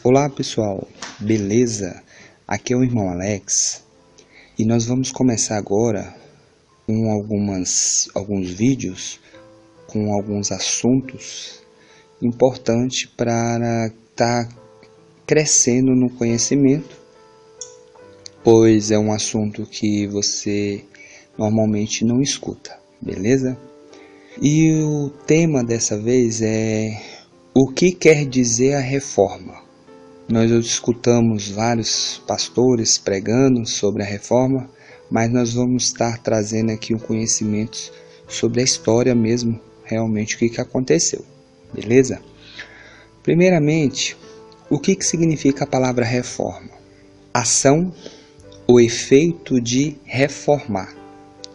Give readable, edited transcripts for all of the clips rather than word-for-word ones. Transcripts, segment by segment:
Olá pessoal, beleza? Aqui é o irmão Alex e nós vamos começar agora com alguns vídeos com alguns assuntos importantes para estar crescendo no conhecimento, pois é um assunto que você normalmente não escuta, beleza? E o tema dessa vez é o que quer dizer a reforma. Nós escutamos vários pastores pregando sobre a reforma, mas nós vamos estar trazendo aqui um conhecimento sobre a história mesmo, realmente o que aconteceu, beleza? Primeiramente, o que significa a palavra reforma? Ação ou efeito de reformar,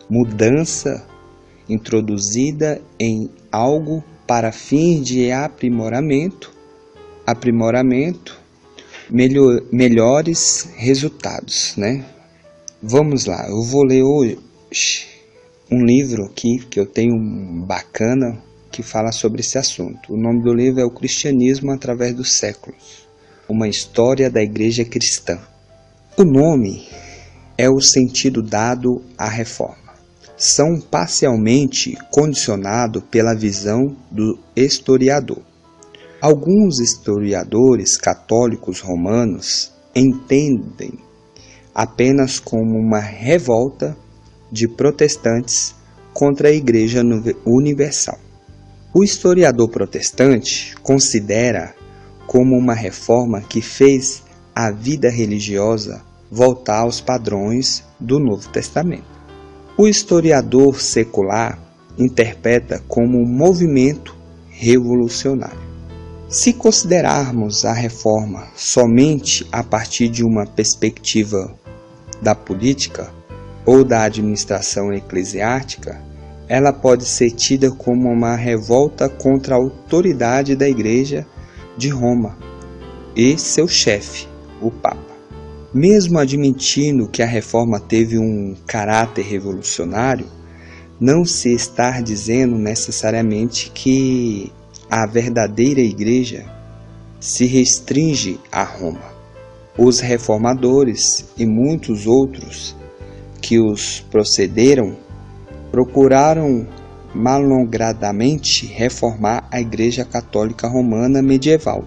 mudança introduzida em algo para fim de aprimoramento, melhores resultados, né? Vamos lá, eu vou ler hoje um livro aqui que eu tenho bacana que fala sobre esse assunto. O nome do livro é O Cristianismo através dos séculos, uma história da igreja cristã. O nome é o sentido dado à reforma. São parcialmente condicionados pela visão do historiador. Alguns historiadores católicos romanos entendem apenas como uma revolta de protestantes contra a Igreja Universal. O historiador protestante considera como uma reforma que fez a vida religiosa voltar aos padrões do Novo Testamento. O historiador secular interpreta como um movimento revolucionário. Se considerarmos a reforma somente a partir de uma perspectiva da política ou da administração eclesiástica, ela pode ser tida como uma revolta contra a autoridade da Igreja de Roma e seu chefe, o Papa. Mesmo admitindo que a reforma teve um caráter revolucionário, não se está dizendo necessariamente que a verdadeira igreja se restringe a Roma. Os reformadores e muitos outros que os procederam procuraram malogradamente reformar a Igreja Católica Romana medieval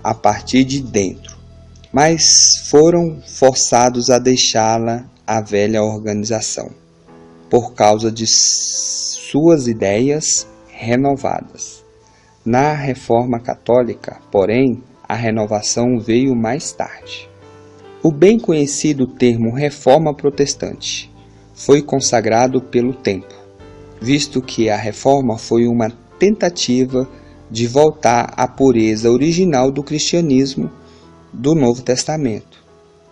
a partir de dentro, mas foram forçados a deixá-la a velha organização por causa de suas ideias renovadas. Na Reforma Católica, porém, a renovação veio mais tarde. O bem conhecido termo Reforma Protestante foi consagrado pelo tempo, visto que a Reforma foi uma tentativa de voltar à pureza original do cristianismo do Novo Testamento.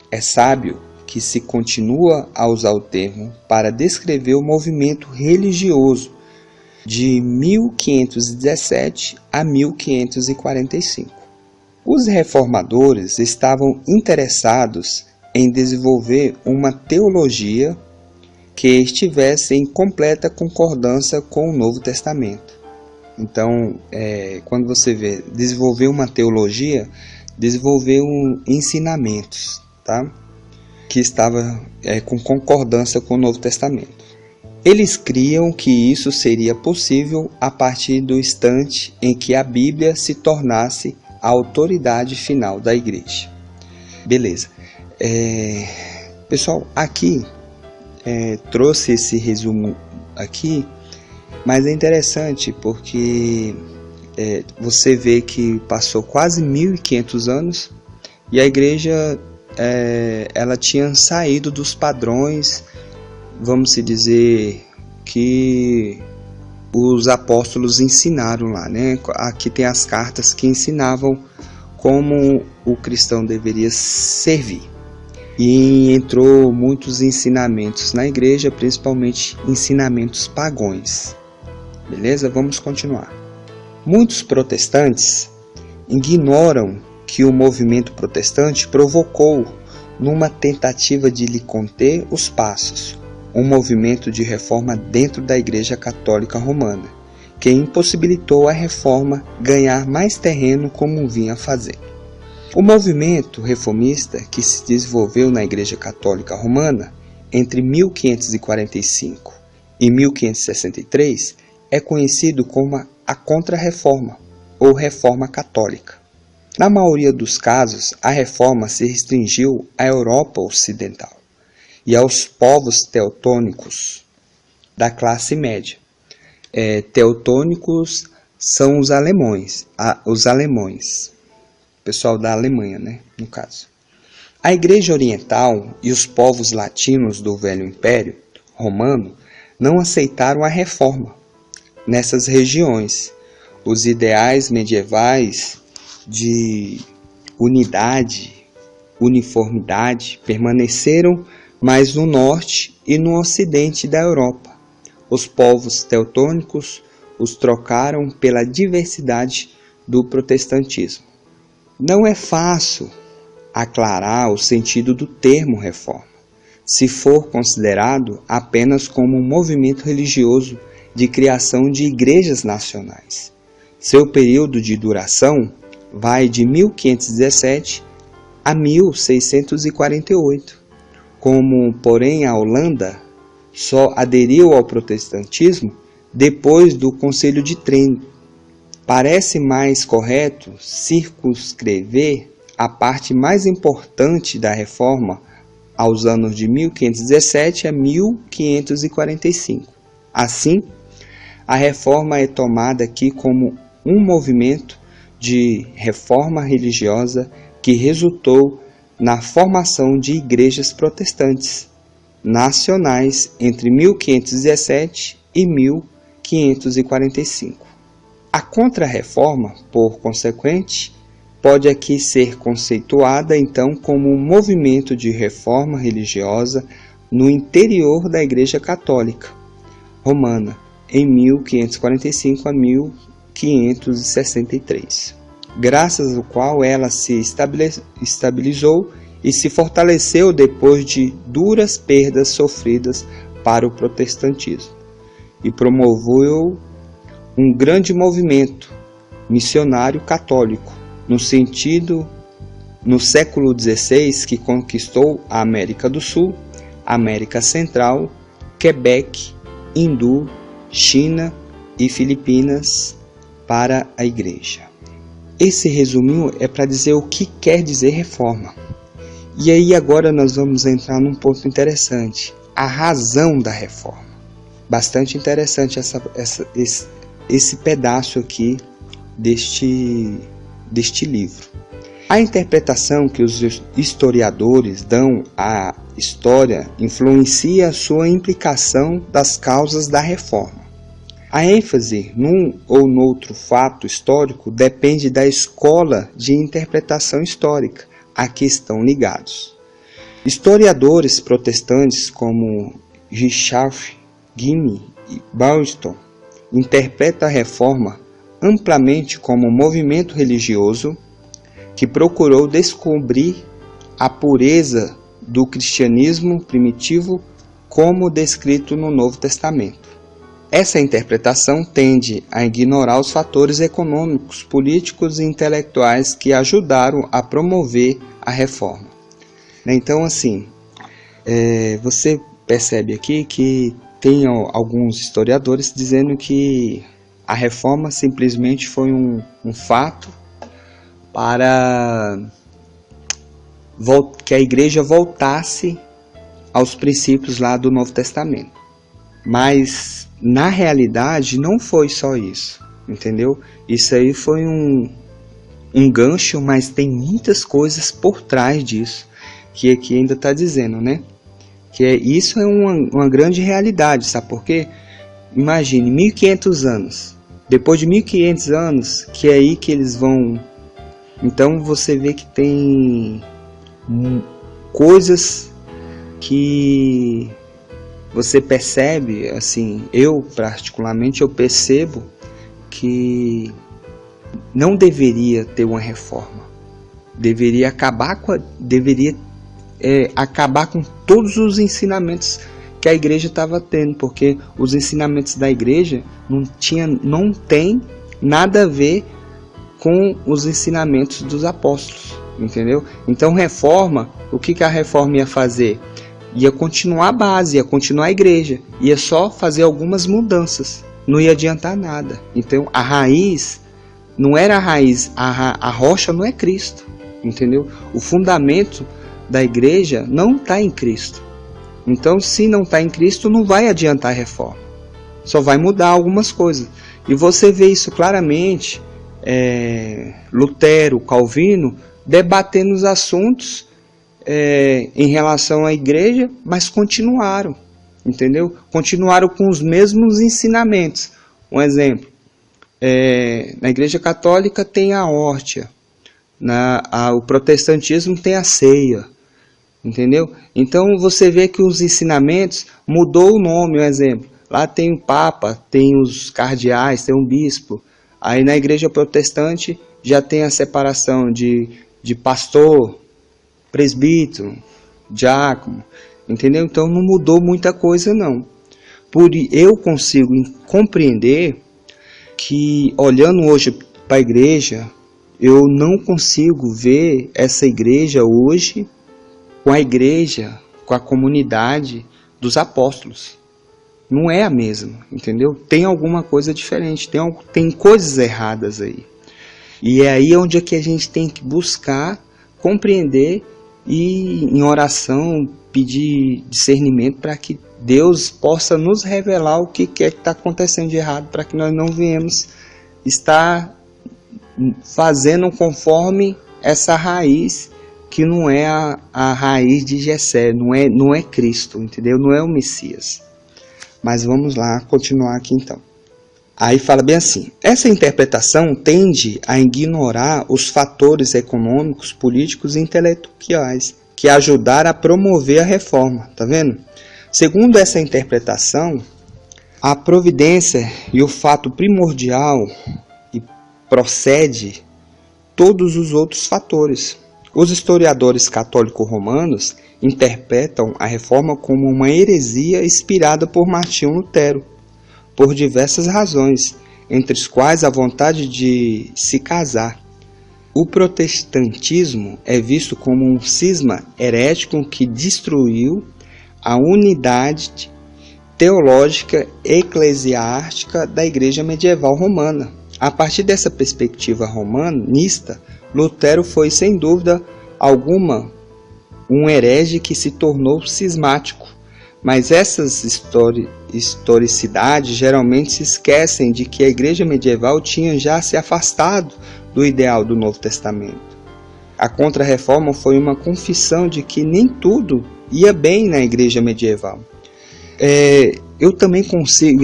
É sábio que se continua a usar o termo para descrever o movimento religioso de 1517 a 1545. Os reformadores estavam interessados em desenvolver uma teologia que estivesse em completa concordância com o Novo Testamento. Então, quando você vê desenvolver uma teologia, desenvolver ensinamentos, tá? Que estava com concordância com o Novo Testamento. Eles criam que isso seria possível a partir do instante em que a Bíblia se tornasse a autoridade final da igreja. Beleza. Pessoal, aqui trouxe esse resumo aqui, mas é interessante porque você vê que passou quase 1500 anos e a igreja ela tinha saído dos padrões, vamos se dizer, que os apóstolos ensinaram lá, né? Aqui tem as cartas que ensinavam como o cristão deveria servir. E entrou muitos ensinamentos na igreja, principalmente ensinamentos pagãos. Beleza? Vamos continuar. Muitos protestantes ignoram que o movimento protestante provocou, numa tentativa de lhe conter os passos, um movimento de reforma dentro da Igreja Católica Romana, que impossibilitou a reforma ganhar mais terreno como vinha fazendo. O movimento reformista que se desenvolveu na Igreja Católica Romana entre 1545 e 1563 é conhecido como a Contra-Reforma ou Reforma Católica. Na maioria dos casos, a reforma se restringiu à Europa Ocidental e aos povos teutônicos da classe média. Teutônicos são os alemães, pessoal da Alemanha, no caso. A Igreja Oriental e os povos latinos do Velho Império Romano não aceitaram a reforma nessas regiões. Os ideais medievais de unidade, uniformidade permaneceram mais no norte e no ocidente da Europa. Os povos teutônicos os trocaram pela diversidade do protestantismo. Não é fácil aclarar o sentido do termo reforma, se for considerado apenas como um movimento religioso de criação de igrejas nacionais. Seu período de duração vai de 1517 a 1648. Como, porém, a Holanda só aderiu ao protestantismo depois do Concílio de Trento, parece mais correto circunscrever a parte mais importante da reforma aos anos de 1517 a 1545. Assim, a reforma é tomada aqui como um movimento de reforma religiosa que resultou na formação de igrejas protestantes nacionais entre 1517 e 1545. A Contra-Reforma, por consequente, pode aqui ser conceituada então como um movimento de reforma religiosa no interior da Igreja Católica Romana, em 1545 a 1563, graças ao qual ela se estabilizou e se fortaleceu depois de duras perdas sofridas para o protestantismo, e promoveu um grande movimento missionário católico, no século XVI, que conquistou a América do Sul, América Central, Quebec, Hindu, China e Filipinas para a Igreja. Esse resuminho é para dizer o que quer dizer reforma. E aí agora nós vamos entrar num ponto interessante, a razão da reforma. Bastante interessante esse pedaço aqui deste livro. A interpretação que os historiadores dão à história influencia a sua implicação das causas da reforma. A ênfase num ou noutro fato histórico depende da escola de interpretação histórica a que estão ligados. Historiadores protestantes como Richard Gimme e Ballston interpretam a reforma amplamente como um movimento religioso que procurou descobrir a pureza do cristianismo primitivo como descrito no Novo Testamento. Essa interpretação tende a ignorar os fatores econômicos, políticos e intelectuais que ajudaram a promover a reforma. Então, assim, você percebe aqui que tem alguns historiadores dizendo que a reforma simplesmente foi um fato para que a igreja voltasse aos princípios lá do Novo Testamento. Mas, na realidade, não foi só isso, entendeu? Isso aí foi um gancho, mas tem muitas coisas por trás disso, que aqui ainda está dizendo, né? Isso é uma grande realidade, sabe por quê? Imagine, 1500 anos. Depois de 1500 anos, que é aí que eles vão... Então você vê que tem coisas que você percebe, assim, eu particularmente eu percebo que não deveria ter uma reforma. Deveria acabar com todos os ensinamentos que a igreja estava tendo, porque os ensinamentos da igreja não tem nada a ver com os ensinamentos dos apóstolos. entendeu? Então reforma, o que a reforma ia fazer? Ia continuar a base, ia continuar a igreja, ia só fazer algumas mudanças, não ia adiantar nada. Então a raiz não era a raiz, a rocha não é Cristo, entendeu? O fundamento da igreja não está em Cristo. Então se não está em Cristo, não vai adiantar a reforma, só vai mudar algumas coisas. E você vê isso claramente, Lutero, Calvino, debatendo os assuntos em relação à igreja, mas continuaram, entendeu? Continuaram com os mesmos ensinamentos. Um exemplo, na igreja católica tem a hóstia, o protestantismo tem a ceia, entendeu? Então você vê que os ensinamentos mudou o nome. Um exemplo, lá tem o Papa, tem os cardeais, tem um bispo. Aí na igreja protestante já tem a separação de pastor, presbítero, diácono, entendeu? Então não mudou muita coisa não. Eu consigo compreender que, olhando hoje para a igreja, eu não consigo ver essa igreja hoje com a comunidade dos apóstolos. Não é a mesma, entendeu? Tem alguma coisa diferente, tem coisas erradas aí. E é aí onde é que a gente tem que buscar compreender e, em oração, pedir discernimento para que Deus possa nos revelar o que é que está acontecendo de errado, para que nós não venhamos estar fazendo conforme essa raiz, que não é a raiz de Jessé, não é Cristo, entendeu? Não é o Messias. Mas vamos lá, continuar aqui então. Aí fala bem assim: essa interpretação tende a ignorar os fatores econômicos, políticos e intelectuais que ajudaram a promover a reforma, tá vendo? Segundo essa interpretação, a providência e o fato primordial e procede todos os outros fatores. Os historiadores católico-romanos interpretam a reforma como uma heresia inspirada por Martinho Lutero, por diversas razões, entre as quais a vontade de se casar. O protestantismo é visto como um cisma herético que destruiu a unidade teológica eclesiástica da Igreja medieval romana. A partir dessa perspectiva romanista, Lutero foi, sem dúvida alguma, um herege que se tornou cismático. Mas essas historicidades geralmente se esquecem de que a Igreja medieval tinha já se afastado do ideal do Novo Testamento. A Contra-Reforma foi uma confissão de que nem tudo ia bem na Igreja medieval. Eu também consigo,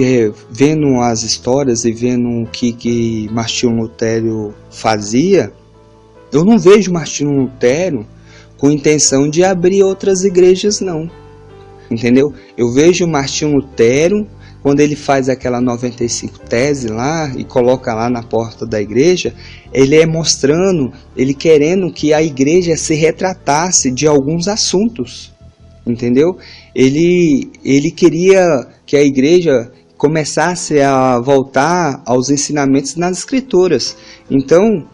vendo as histórias e vendo o que Martinho Lutero fazia, eu não vejo Martinho Lutero com intenção de abrir outras igrejas, não. Entendeu? Eu vejo Martinho Lutero, quando ele faz aquela 95 tese lá e coloca lá na porta da igreja, ele é mostrando, ele querendo que a igreja se retratasse de alguns assuntos. Entendeu? Ele queria que a igreja começasse a voltar aos ensinamentos nas escrituras. Então,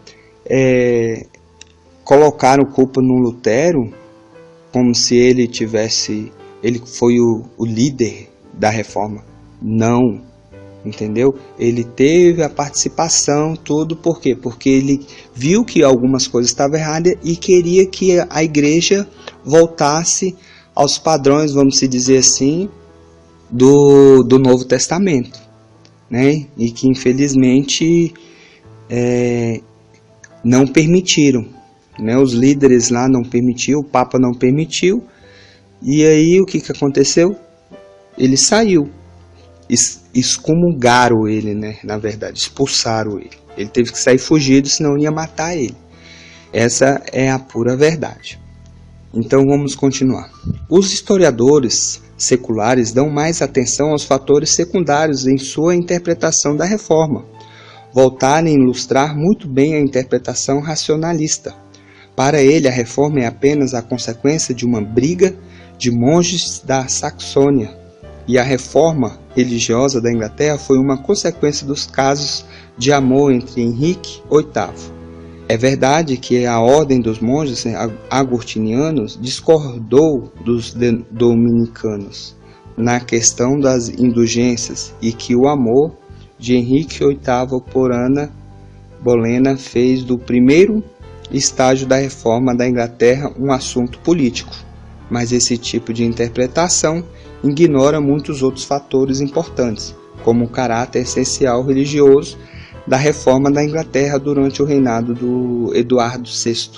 colocaram culpa no Lutero como se ele foi o líder da reforma. Não, entendeu? Ele teve a participação, tudo, por quê? Porque ele viu que algumas coisas estavam erradas e queria que a igreja voltasse aos padrões, vamos dizer assim, do Novo Testamento, né? E que infelizmente não permitiram, né? Os líderes lá não permitiram, o Papa não permitiu, e aí o que aconteceu? Ele saiu, excomungaram ele, né? Na verdade, expulsaram ele. Ele teve que sair fugido, senão ia matar ele. Essa é a pura verdade. Então vamos continuar. Os historiadores seculares dão mais atenção aos fatores secundários em sua interpretação da reforma. Voltaram a ilustrar muito bem a interpretação racionalista. Para ele, a reforma é apenas a consequência de uma briga de monges da Saxônia, e a reforma religiosa da Inglaterra foi uma consequência dos casos de amor entre Henrique VIII. É verdade que a ordem dos monges agostinianos discordou dos dominicanos na questão das indulgências e que o amor de Henrique VIII por Ana Bolena fez do primeiro estágio da reforma da Inglaterra um assunto político, mas esse tipo de interpretação ignora muitos outros fatores importantes, como o caráter essencial religioso da reforma da Inglaterra durante o reinado do Eduardo VI,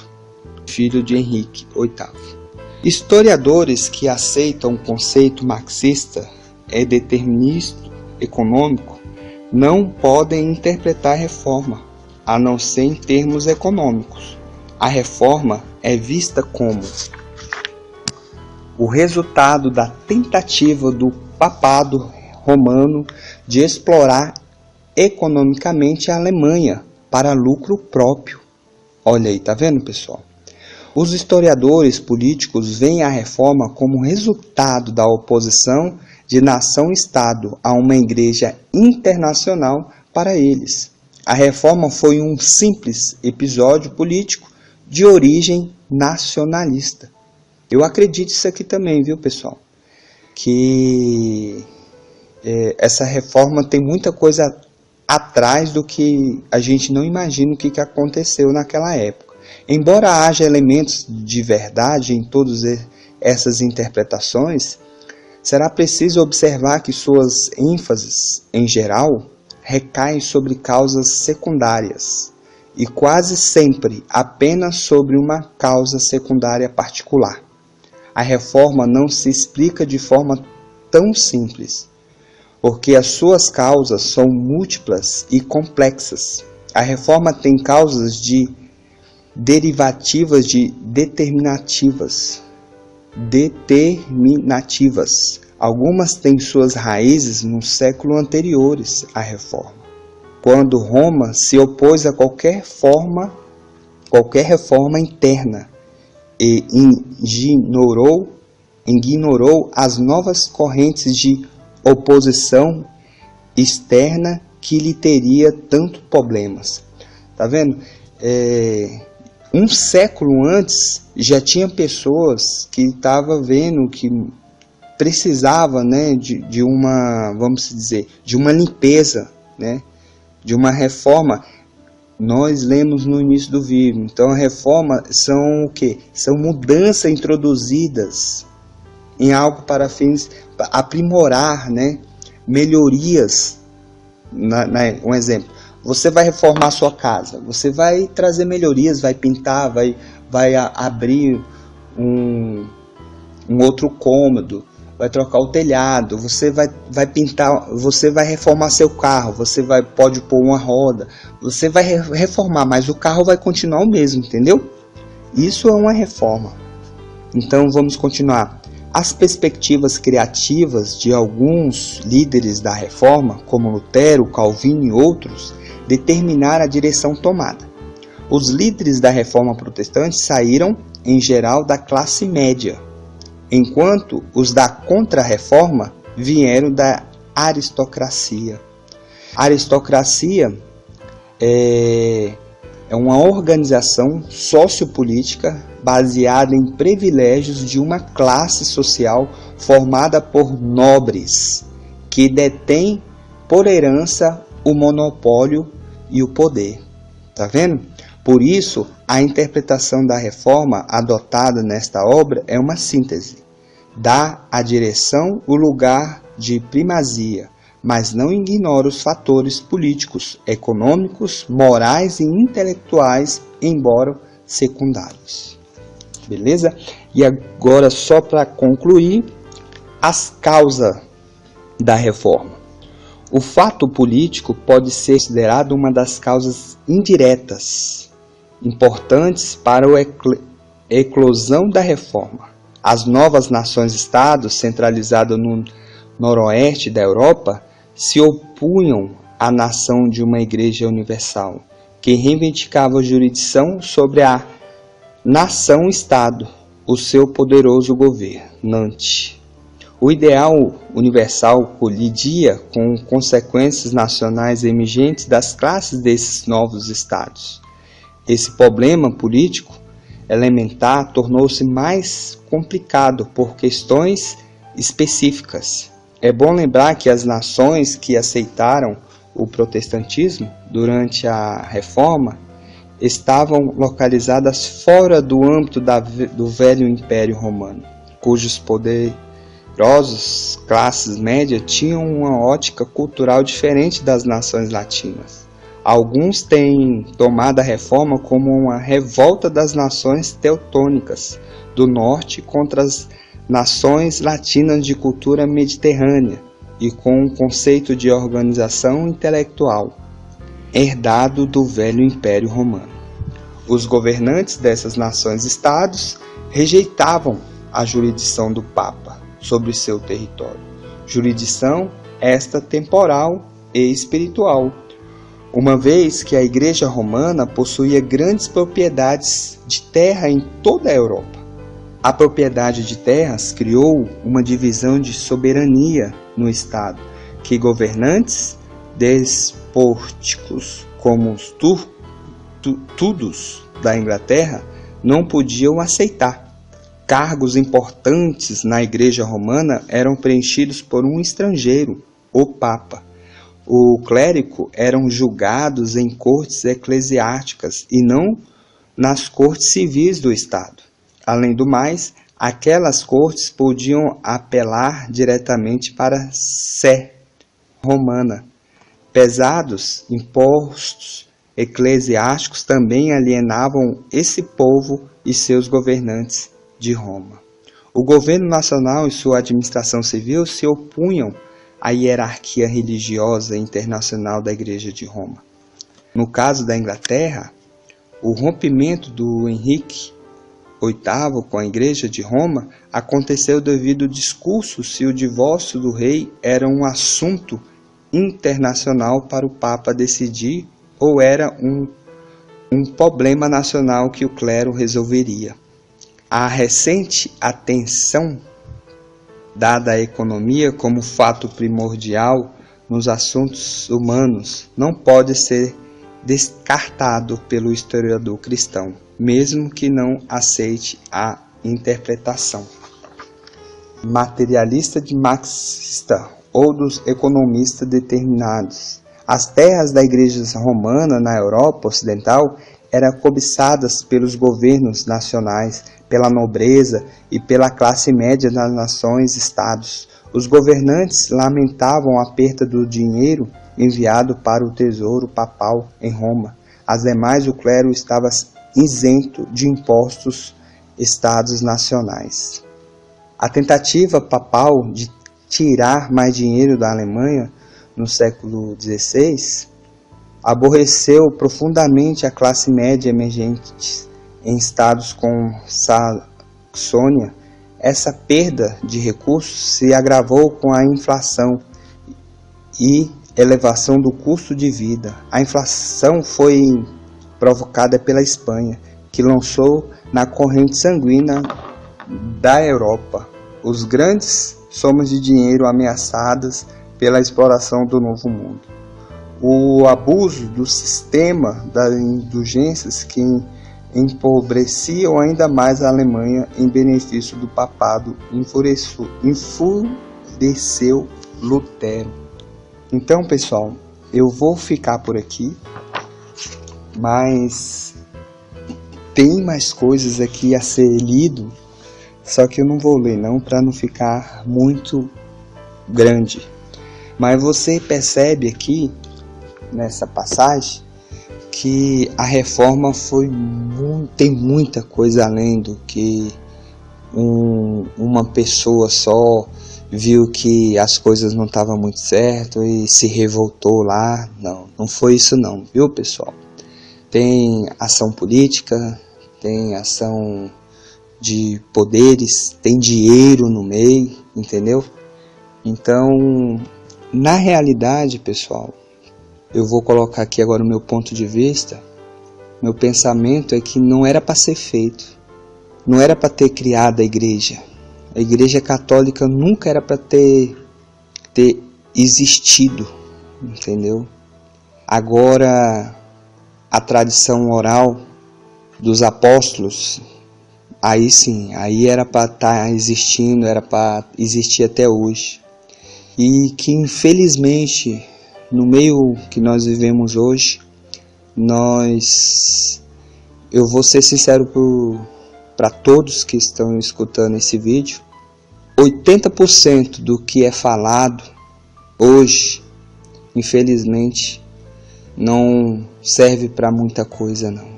filho de Henrique VIII. Historiadores que aceitam o conceito marxista determinismo econômico não podem interpretar a reforma, a não ser em termos econômicos. A reforma é vista como o resultado da tentativa do papado romano de explorar economicamente a Alemanha para lucro próprio. Olha aí, tá vendo, pessoal? Os historiadores políticos veem a reforma como resultado da oposição de nação-estado a uma igreja internacional para eles. A reforma foi um simples episódio político de origem nacionalista. Eu acredito isso aqui também, viu, pessoal? Que essa reforma tem muita coisa atrás do que a gente não imagina o que aconteceu naquela época. Embora haja elementos de verdade em todas essas interpretações, será preciso observar que suas ênfases, em geral, recaem sobre causas secundárias e quase sempre apenas sobre uma causa secundária particular. A reforma não se explica de forma tão simples, porque as suas causas são múltiplas e complexas. A reforma tem causas de derivativas de determinativas. Algumas têm suas raízes no século anteriores à reforma, quando Roma se opôs a qualquer reforma interna e ignorou as novas correntes de oposição externa que lhe teria tantos problemas. Tá vendo? Um século antes já tinha pessoas que estavam vendo que precisava, né, de uma, vamos dizer, de uma limpeza, né, de uma reforma. Nós lemos no início do vídeo. Então a reforma são o quê? São mudanças introduzidas em algo para fins aprimorar, né, melhorias. Um exemplo, você vai reformar a sua casa, você vai trazer melhorias, vai pintar, vai abrir um outro cômodo, vai trocar o telhado, você vai pintar, você vai reformar seu carro, você pode pôr uma roda, você vai reformar, mas o carro vai continuar o mesmo, entendeu? Isso é uma reforma. Então vamos continuar. As perspectivas criativas de alguns líderes da reforma, como Lutero, Calvino e outros, determinaram a direção tomada. Os líderes da reforma protestante saíram, em geral, da classe média, enquanto os da contra-reforma vieram da aristocracia. A aristocracia é uma organização sociopolítica baseada em privilégios de uma classe social formada por nobres, que detém por herança o monopólio e o poder. Tá vendo? Por isso, a interpretação da reforma adotada nesta obra é uma síntese. Dá à direção o lugar de primazia, mas não ignora os fatores políticos, econômicos, morais e intelectuais, embora secundários. Beleza? E agora, só para concluir, as causas da reforma. O fato político pode ser considerado uma das causas indiretas, importantes para a eclosão da reforma. As novas nações-estados, centralizadas no noroeste da Europa, se opunham à nação de uma igreja universal, que reivindicava a jurisdição sobre a nação-estado, o seu poderoso governante. O ideal universal colidia com consequências nacionais emergentes das classes desses novos estados. Esse problema político elementar tornou-se mais complicado por questões específicas. É bom lembrar que as nações que aceitaram o protestantismo durante a Reforma estavam localizadas fora do âmbito do velho Império Romano, cujos poderosos classes médias tinham uma ótica cultural diferente das nações latinas. Alguns têm tomado a Reforma como uma revolta das nações teutônicas do norte contra as nações latinas de cultura mediterrânea e com um conceito de organização intelectual herdado do velho Império Romano. Os governantes dessas nações-estados rejeitavam a jurisdição do Papa sobre seu território, jurisdição esta temporal e espiritual, uma vez que a Igreja Romana possuía grandes propriedades de terra em toda a Europa. A propriedade de terras criou uma divisão de soberania no Estado, que governantes despóticos como os tudos da Inglaterra não podiam aceitar. Cargos importantes na Igreja Romana eram preenchidos por um estrangeiro, o Papa. O clérigo eram julgados em cortes eclesiásticas e não nas cortes civis do Estado. Além do mais, aquelas cortes podiam apelar diretamente para a Sé romana. Pesados impostos eclesiásticos também alienavam esse povo e seus governantes de Roma. O governo nacional e sua administração civil se opunham à hierarquia religiosa internacional da Igreja de Roma. No caso da Inglaterra, o rompimento do Henrique VIII com a Igreja de Roma aconteceu devido ao discurso se o divórcio do rei era um assunto internacional para o Papa decidir ou era um problema nacional que o clero resolveria. A recente atenção dada à economia como fato primordial nos assuntos humanos não pode ser descartado pelo historiador cristão, mesmo que não aceite a interpretação materialista de marxista ou dos economistas determinados. As terras da Igreja Romana na Europa Ocidental eram cobiçadas pelos governos nacionais, pela nobreza e pela classe média das nações-estados. Os governantes lamentavam a perda do dinheiro enviado para o tesouro papal em Roma. Ademais, o clero estava isento de impostos estados nacionais. A tentativa papal de tirar mais dinheiro da Alemanha no século XVI aborreceu profundamente a classe média emergente em estados como Saxônia. Essa perda de recursos se agravou com a inflação e elevação do custo de vida. A inflação foi provocada pela Espanha, que lançou na corrente sanguínea da Europa os grandes somas de dinheiro ameaçadas pela exploração do Novo Mundo. O abuso do sistema das indulgências que empobreciam ainda mais a Alemanha em benefício do papado enfureceu Lutero. Então, pessoal, eu vou ficar por aqui, mas tem mais coisas aqui a ser lido, só que eu não vou ler não, para não ficar muito grande. Mas você percebe aqui, nessa passagem, que a reforma tem muita coisa além do que uma pessoa só viu que as coisas não estavam muito certas e se revoltou lá. Não foi isso não, viu, pessoal? Tem ação política, tem ação de poderes, tem dinheiro no meio, entendeu? Então, na realidade, pessoal, eu vou colocar aqui agora o meu ponto de vista. Meu pensamento é que não era para ser feito, não era para ter criado a igreja. A igreja católica nunca era para ter existido, entendeu? Agora, a tradição oral dos apóstolos, aí sim, aí era para estar existindo, era para existir até hoje. E que infelizmente, no meio que nós vivemos hoje, eu vou ser sincero para todos que estão escutando esse vídeo, 80% do que é falado hoje, infelizmente, não serve para muita coisa não.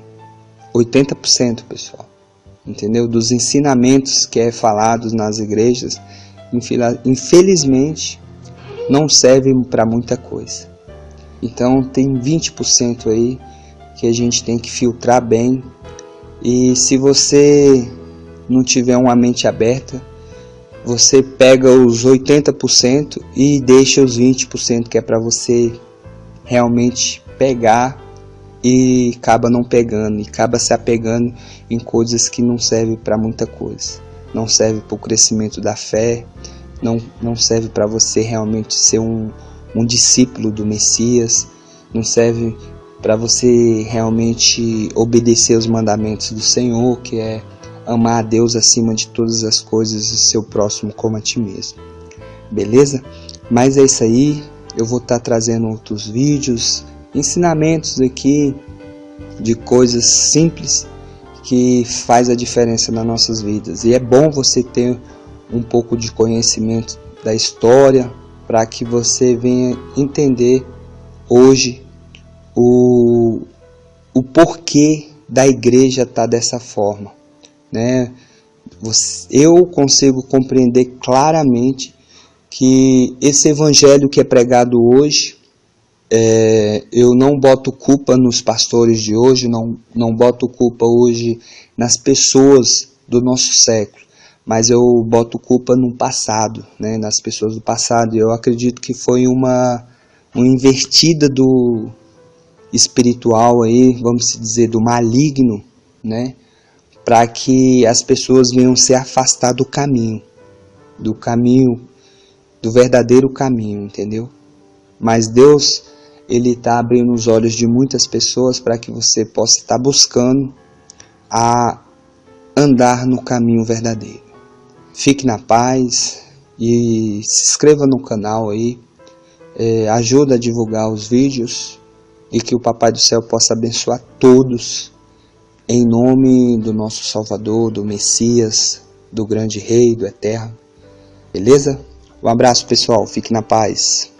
80%, pessoal, entendeu? Dos ensinamentos que é falados nas igrejas, infelizmente, não servem para muita coisa. Então tem 20% aí que a gente tem que filtrar bem. E se você não tiver uma mente aberta, você pega os 80% e deixa os 20% que é para você realmente pegar, e acaba não pegando, e acaba se apegando em coisas que não servem para muita coisa. Não serve para o crescimento da fé, não serve para você realmente ser um discípulo do Messias, não serve para você realmente obedecer os mandamentos do Senhor, que é amar a Deus acima de todas as coisas e seu próximo como a ti mesmo. Beleza? Mas é isso aí, eu vou estar trazendo outros vídeos, ensinamentos aqui de coisas simples que faz a diferença nas nossas vidas. E é bom você ter um pouco de conhecimento da história para que você venha entender hoje o porquê da igreja estar dessa forma, né? Eu consigo compreender claramente que esse evangelho que é pregado hoje, eu não boto culpa nos pastores de hoje, não boto culpa hoje nas pessoas do nosso século, mas eu boto culpa no passado, né, nas pessoas do passado. Eu acredito que foi uma invertida do espiritual aí, vamos dizer, do maligno, né, para que as pessoas venham se afastar do caminho, do verdadeiro caminho, entendeu? Mas Deus, Ele está abrindo os olhos de muitas pessoas para que você possa estar buscando a andar no caminho verdadeiro. Fique na paz e se inscreva no canal aí, ajuda a divulgar os vídeos e que o Papai do Céu possa abençoar todos em nome do nosso Salvador, do Messias, do grande Rei, do Eterno. Beleza? Um abraço, pessoal. Fique na paz.